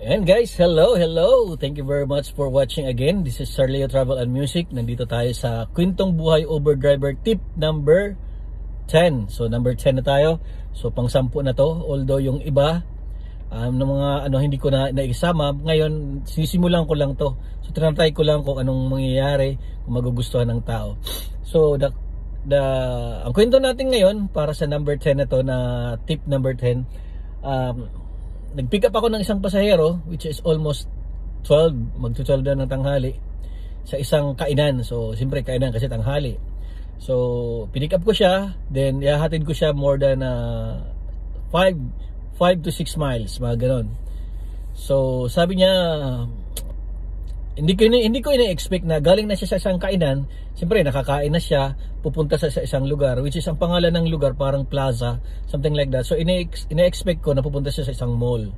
And guys, hello, hello. Thank you very much for watching again. This is Sir Leo Travel and Music. Nandito tayo sa Kwentong Buhay Uber Driver tip number 10. So number 10 na tayo. So pang 10 na to. Although yung iba ng mga hindi ko na naisama. Ngayon, sisimulan ko lang to. So tinatry ko lang kung anong mangyayari, kung magugustuhan ng tao. So ang kwento natin ngayon para sa number 10 na to, na tip number 10. Nag-pick up ako ng isang pasahero, which is almost 12, magto-12 na ng tanghali, sa isang kainan. So siyempre kainan kasi tanghali. So pinick up ko siya, then ihahatid ko siya more than 5 to 6 miles, mga ganon. So sabi niya, hindi ko ina-expect na galing na siya sa isang kainan. Siyempre nakakain na siya, pupunta sa isang lugar, which is ang pangalan ng lugar parang plaza, something like that. So ina-expect ko na pupunta siya sa isang mall,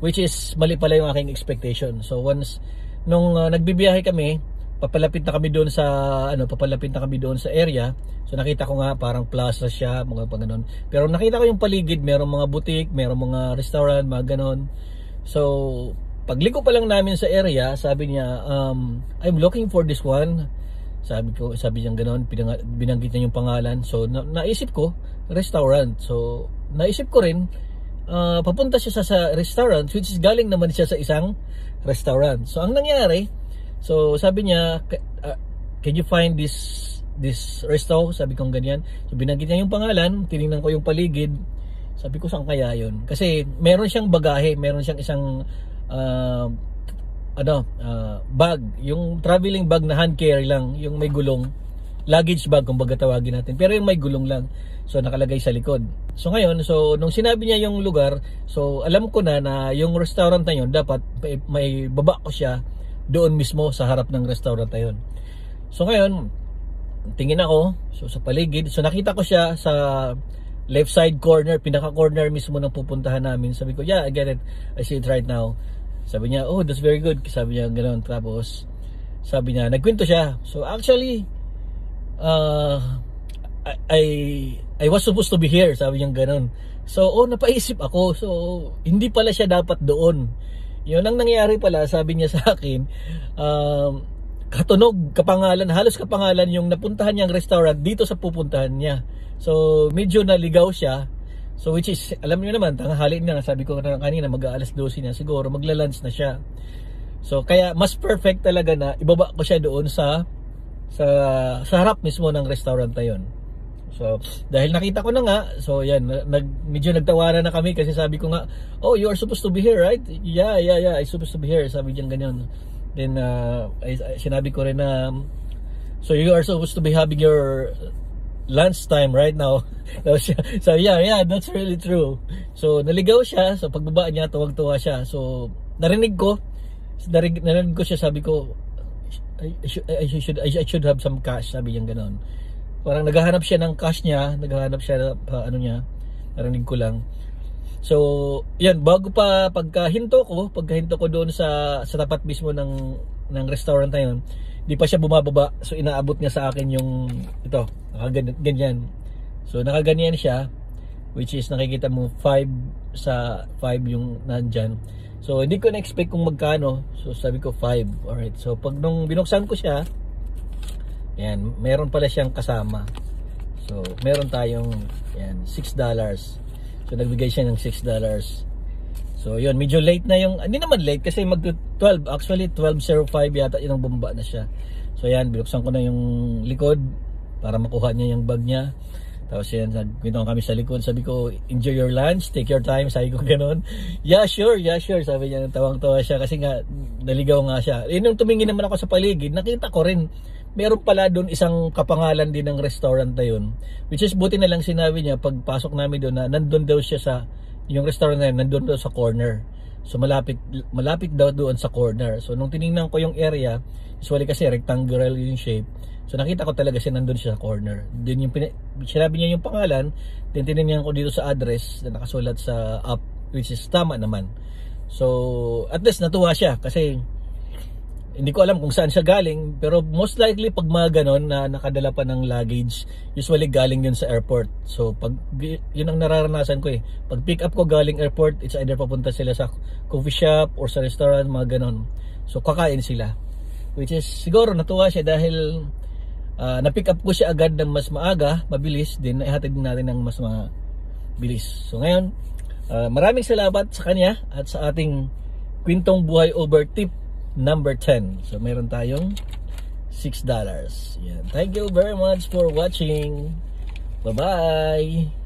which is mali pala yung aking expectation. So once nung nagbibiyahe kami, papalapit na kami doon sa area. So nakita ko nga parang plaza siya, mga ganun. Pero nakita ko yung paligid, merong mga boutique, merong mga restaurant, mga ganon. So pagliko pa lang namin sa area, sabi niya, I'm looking for this one. Sabi niya ganoon, binanggit niya yung pangalan. So naisip ko, restaurant. So naisip ko rin, papunta siya sa restaurant, which is galing naman siya sa isang restaurant. So ang nangyari, so sabi niya, can you find this resto? Sabi ko ganyan. So binanggit niya yung pangalan, tiningnan ko yung paligid. Sabi ko, saan kaya yun? Kasi meron siyang bagahe, meron siyang isang bag, yung traveling bag na hand carry lang, yung may gulong, luggage bag kung baga tawagin natin, pero yung may gulong lang, so nakalagay sa likod. So ngayon, so nung sinabi niya yung lugar, so alam ko na yung restaurant na yun, dapat may baba ko siya doon mismo sa harap ng restaurant na yun. So ngayon, tingin ako, so sa paligid, so nakita ko siya sa left side corner, pinaka corner mismo ng pupuntahan namin. Sabi ko, yeah, I get it, I see it right now. Sabi niya, oh, that's very good. Sabi niya ganoon. Tapos sabi niya, nagkwento siya. So actually, I was supposed to be here. Sabi niya ganoon. So napaisip ako. So hindi pala siya dapat doon. Yun ang nangyari pala, sabi niya sa akin. Katunog, kapangalan, halos kapangalan yung napuntahan niyang restaurant dito sa pupuntahan niya. So medyo naligaw siya. So which is, alam niyo naman, tanghali na, sabi ko kanina, mag-aalas 12 na, siguro magla-lunch na siya. So kaya mas perfect talaga na ibaba ko siya doon sa harap mismo ng restaurant na yun. So dahil nakita ko na nga, so yan, medyo nagtawanan na kami kasi sabi ko nga, oh, you are supposed to be here, right? Yeah, I'm supposed to be here, sabi niya ganyan. Then sinabi ko rin na, so you are supposed to be having your lunch time right now. So yeah, that's really true. So naligaw siya, so pagbaba niya, tuwag-tuwa siya. So narinig ko siya, sabi ko, I should have some cash, sabi niya ganoon. Parang naghahanap siya ng cash niya, naghahanap siya niya, narinig ko lang. So yan, bago pa pagkahinto ko doon sa tapat mismo ng restaurant na yun, di pa siya bumababa. So inaabot niya sa akin yung ito, ganyan. So nakaganyan siya, which is nakikita mo 5 yung nandyan. So hindi ko na-expect kung magkano. So sabi ko 5. Alright, so pag nung binuksan ko siya, yan, meron pala siyang kasama. So meron tayong yan, $6. So nagbigay siya ng $6. So yun, medyo late na yung, hindi naman late kasi mag-12, actually 12:05 yata yun, ang bumaba na siya. So yan, binuksan ko na yung likod para makuha niya yung bag niya. Tapos yan, nagkwento kami sa likod, sabi ko, enjoy your lunch, take your time, sabi ko ganoon. Yeah sure, sabi niya, tawang-tawa siya kasi nga naligaw nga siya. Nung tumingin naman ako sa paligid, nakita ko rin meron pala doon isang kapangalan din ng restaurant na yun, which is buti na lang sinabi niya pagpasok namin doon na nandun daw siya sa yung restaurant na yun, nandun daw sa corner. So malapit daw doon sa corner. So nung tiningnan ko yung area, usually kasi rectangular yung shape, so nakita ko talaga siya nandun siya sa corner. Then yung sinabi niya yung pangalan, then tinignan ko dito sa address na nakasulat sa app, which is tama naman. So at least natuwa siya kasi Hindi ko alam kung saan siya galing, pero most likely pag mga ganon na nakadala pa ng luggage, usually galing yun sa airport. So pag yun ang nararanasan ko eh. Pag pick up ko galing airport, it's either papunta sila sa coffee shop or sa restaurant, mga ganon. So kakain sila. Which is siguro natuwa siya dahil na-pick up ko siya agad ng mas maaga, mabilis, din ihatid natin ng mas mabilis. So ngayon, maraming salamat sa kanya at sa ating Kwentong Buhay Over tip number 10. So meron tayong $6. Yan. Thank you very much for watching. Bye-bye.